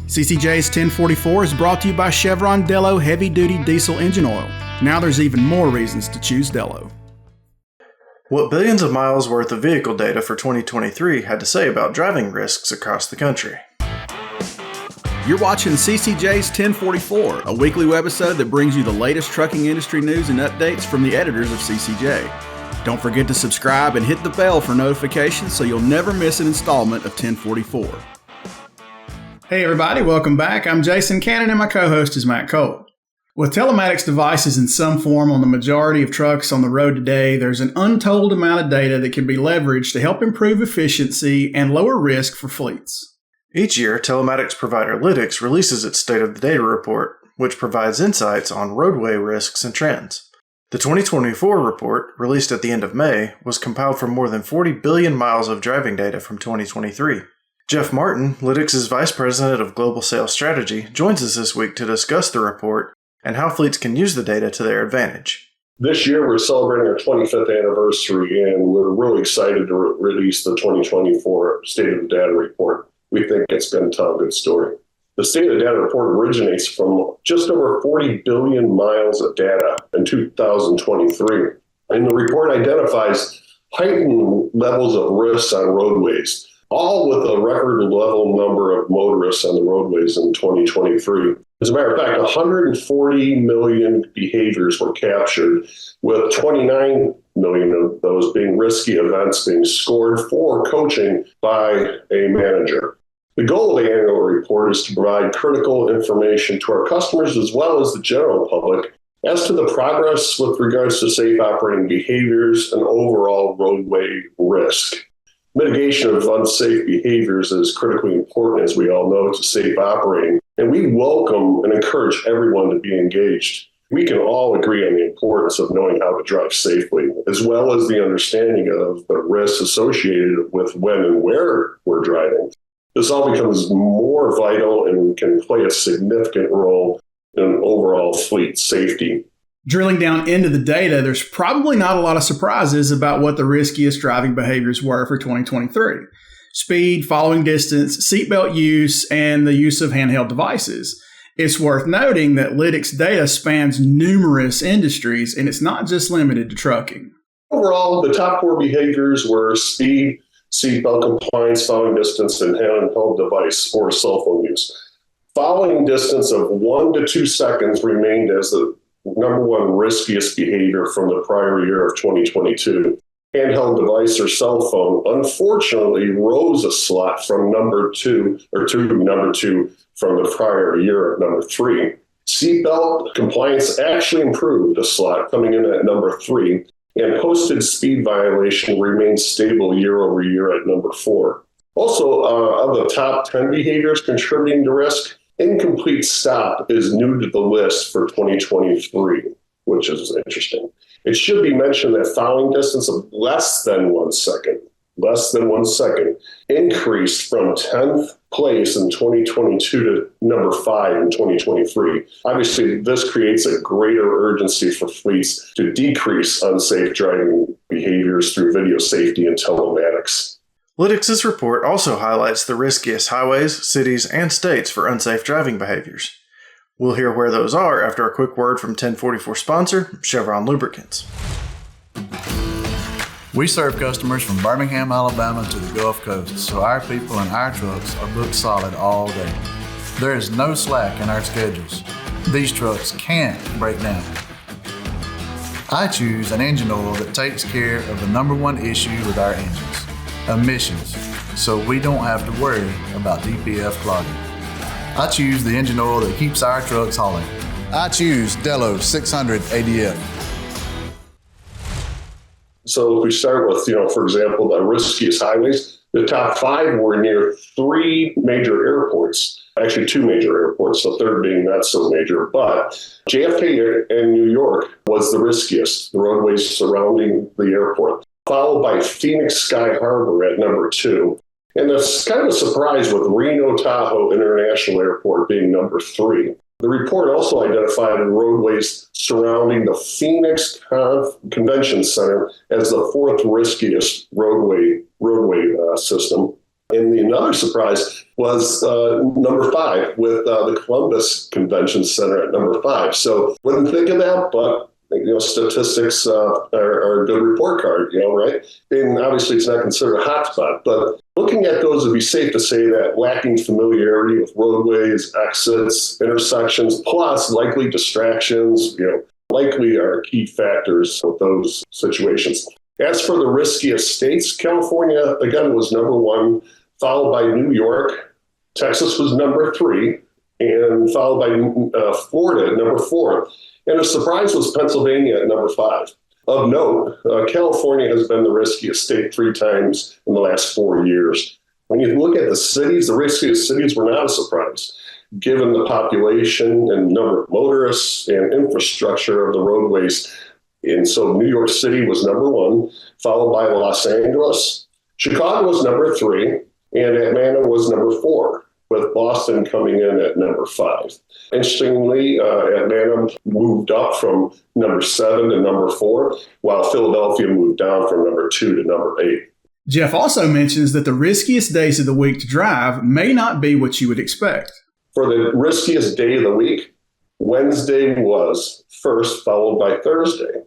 CCJ's 1044 is brought to you by Chevron Dello Heavy Duty Diesel Engine Oil. Now there's even more reasons to choose Dello. What billions of miles worth of vehicle data for 2023 had to say about driving risks across the country. You're watching CCJ's 1044, a weekly webisode that brings you the latest trucking industry news and updates from the editors of CCJ. Don't forget to subscribe and hit the bell for notifications so you'll never miss an installment of 1044. Hey everybody, welcome back. I'm Jason Cannon and my co-host is Matt Cole. With telematics devices in some form on the majority of trucks on the road today, there's an untold amount of data that can be leveraged to help improve efficiency and lower risk for fleets. Each year, telematics provider Lytx releases its State of the Data report, which provides insights on roadway risks and trends. The 2024 report, released at the end of May, was compiled from more than 40 billion miles of driving data from 2023. Jeff Martin, Lytx's Vice President of Global Sales Strategy, joins us this week to discuss the report and how fleets can use the data to their advantage. This year, we're celebrating our 25th anniversary, and we're really excited to release the 2024 State of the Data report. We think it's going to tell a good story. The State of the Data report originates from just over 40 billion miles of data in 2023, and the report identifies heightened levels of risks on roadways, all with a record level number of motorists on the roadways in 2023. As a matter of fact, 140 million behaviors were captured, with 29 million of those being risky events being scored for coaching by a manager. The goal of the annual report is to provide critical information to our customers as well as the general public as to the progress with regards to safe operating behaviors and overall roadway risk. Mitigation of unsafe behaviors is critically important, as we all know, to safe operating, and we welcome and encourage everyone to be engaged. We can all agree on the importance of knowing how to drive safely, as well as the understanding of the risks associated with when and where we're driving. This all becomes more vital and can play a significant role in overall fleet safety. Drilling down into the data, there's probably not a lot of surprises about what the riskiest driving behaviors were for 2023. Speed, following distance, seatbelt use, and the use of handheld devices. It's worth noting that Lytx data spans numerous industries, and it's not just limited to trucking. Overall, the top four behaviors were speed, seatbelt compliance, following distance, and handheld device or cell phone use. Following distance of 1 to 2 seconds remained as the number one riskiest behavior from the prior year of 2022. Handheld device or cell phone unfortunately rose a slot from number two from the prior year at number 3. Seatbelt compliance actually improved a slot, coming in at number 3, and posted speed violation remained stable year over year at number 4. Also, of the top 10 behaviors contributing to risk, incomplete stop is new to the list for 2023, which is interesting. It should be mentioned that following distance of less than 1 second, increased from 10th place in 2022 to number 5 in 2023. Obviously, this creates a greater urgency for fleets to decrease unsafe driving behaviors through video safety and telematics. Lytx's report also highlights the riskiest highways, cities, and states for unsafe driving behaviors. We'll hear where those are after a quick word from 1044 sponsor, Chevron Lubricants. We serve customers from Birmingham, Alabama to the Gulf Coast, so our people and our trucks are booked solid all day. There is no slack in our schedules. These trucks can't break down. I choose an engine oil that takes care of the number one issue with our engines, emissions, so we don't have to worry about DPF clogging. I choose the engine oil that keeps our trucks hauling. I choose Dello 600 ADF. So if we start with, for example, the riskiest highways, the top 5 were near 3 major airports, actually 2 major airports, the third being not so major, but JFK and New York was the riskiest, the roadways surrounding the airport, followed by Phoenix Sky Harbor at number 2. And it's kind of a surprise with Reno Tahoe International Airport being number 3. The report also identified roadways surrounding the Phoenix Convention Center as the 4th riskiest roadway system. And another surprise was number 5 with the Columbus Convention Center at number 5. So wouldn't think of that, but statistics are a good report card, right? And obviously it's not considered a hotspot, but looking at those, it'd be safe to say that lacking familiarity with roadways, exits, intersections, plus likely distractions, likely are key factors with those situations. As for the riskiest states, California, again, was number 1, followed by New York. Texas was number 3, and followed by Florida at number 4. And a surprise was Pennsylvania at number 5. Of note, California has been the riskiest state 3 times in the last 4 years. When you look at the cities, the riskiest cities were not a surprise, given the population and number of motorists and infrastructure of the roadways. And so New York City was number 1, followed by Los Angeles. Chicago was number 3, and Atlanta was number 4, with Boston coming in at number 5. Interestingly, Atlanta moved up from number 7 to number 4, while Philadelphia moved down from number 2 to number 8. Jeff also mentions that the riskiest days of the week to drive may not be what you would expect. For the riskiest day of the week, Wednesday was first, followed by Thursday.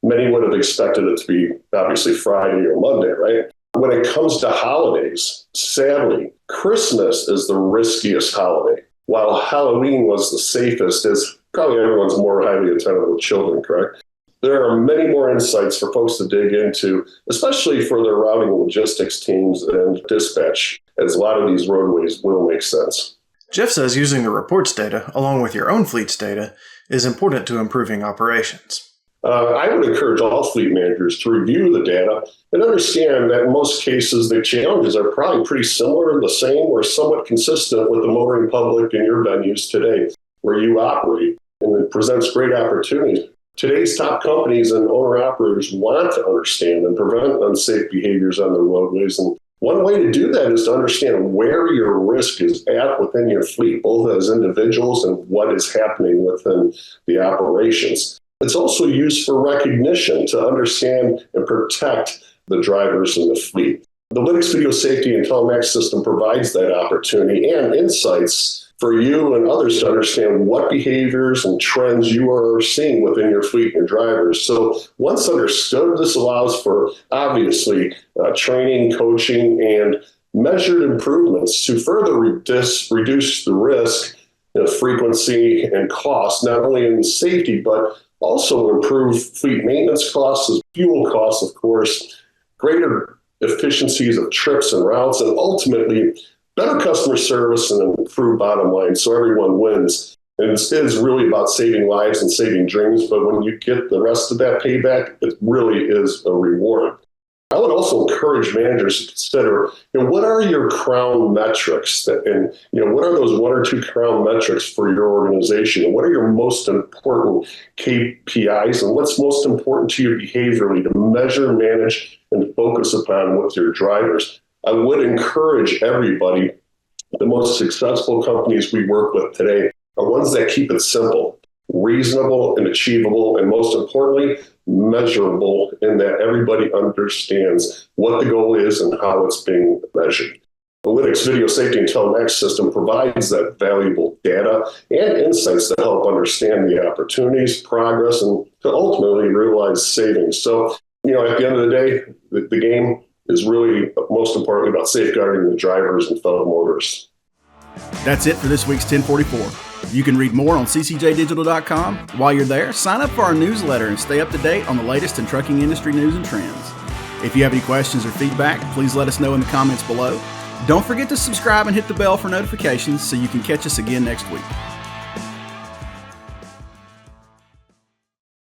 Many would have expected it to be obviously Friday or Monday, right? When it comes to holidays, sadly, Christmas is the riskiest holiday, while Halloween was the safest, as probably everyone's more highly attentive with children, correct? There are many more insights for folks to dig into, especially for their routing and logistics teams and dispatch, as a lot of these roadways will make sense. Jeff says using the report's data, along with your own fleet's data, is important to improving operations. I would encourage all fleet managers to review the data and understand that in most cases, the challenges are probably pretty similar, the same, or somewhat consistent with the motoring public in your venues today, where you operate, and it presents great opportunities. Today's top companies and owner-operators want to understand and prevent unsafe behaviors on their roadways. And one way to do that is to understand where your risk is at within your fleet, both as individuals and what is happening within the operations. It's also used for recognition to understand and protect the drivers in the fleet. The Lytx video safety and telematics system provides that opportunity and insights for you and others to understand what behaviors and trends you are seeing within your fleet and your drivers. So once understood, this allows for obviously training, coaching, and measured improvements to further reduce the risk, frequency, and cost, not only in safety, but also improve fleet maintenance costs, fuel costs, of course, greater efficiencies of trips and routes, and ultimately better customer service and improved bottom line, so everyone wins. And it is really about saving lives and saving dreams, but when you get the rest of that payback, it really is a reward. I would also encourage managers to consider, what are your crown metrics what are those 1 or 2 crown metrics for your organization? What are your most important KPIs, and what's most important to you behaviorally to measure, manage, and focus upon with your drivers? I would encourage everybody, the most successful companies we work with today are ones that keep it simple, reasonable and achievable, and most importantly, measurable, in that everybody understands what the goal is and how it's being measured. The Lytx video safety and telematics system provides that valuable data and insights to help understand the opportunities, progress, and to ultimately realize savings. So, at the end of the day, the game is really most importantly about safeguarding the drivers and fellow motorists. That's it for this week's 1044. You can read more on ccjdigital.com. While you're there, sign up for our newsletter and stay up to date on the latest in trucking industry news and trends. If you have any questions or feedback, please let us know in the comments below. Don't forget to subscribe and hit the bell for notifications so you can catch us again next week.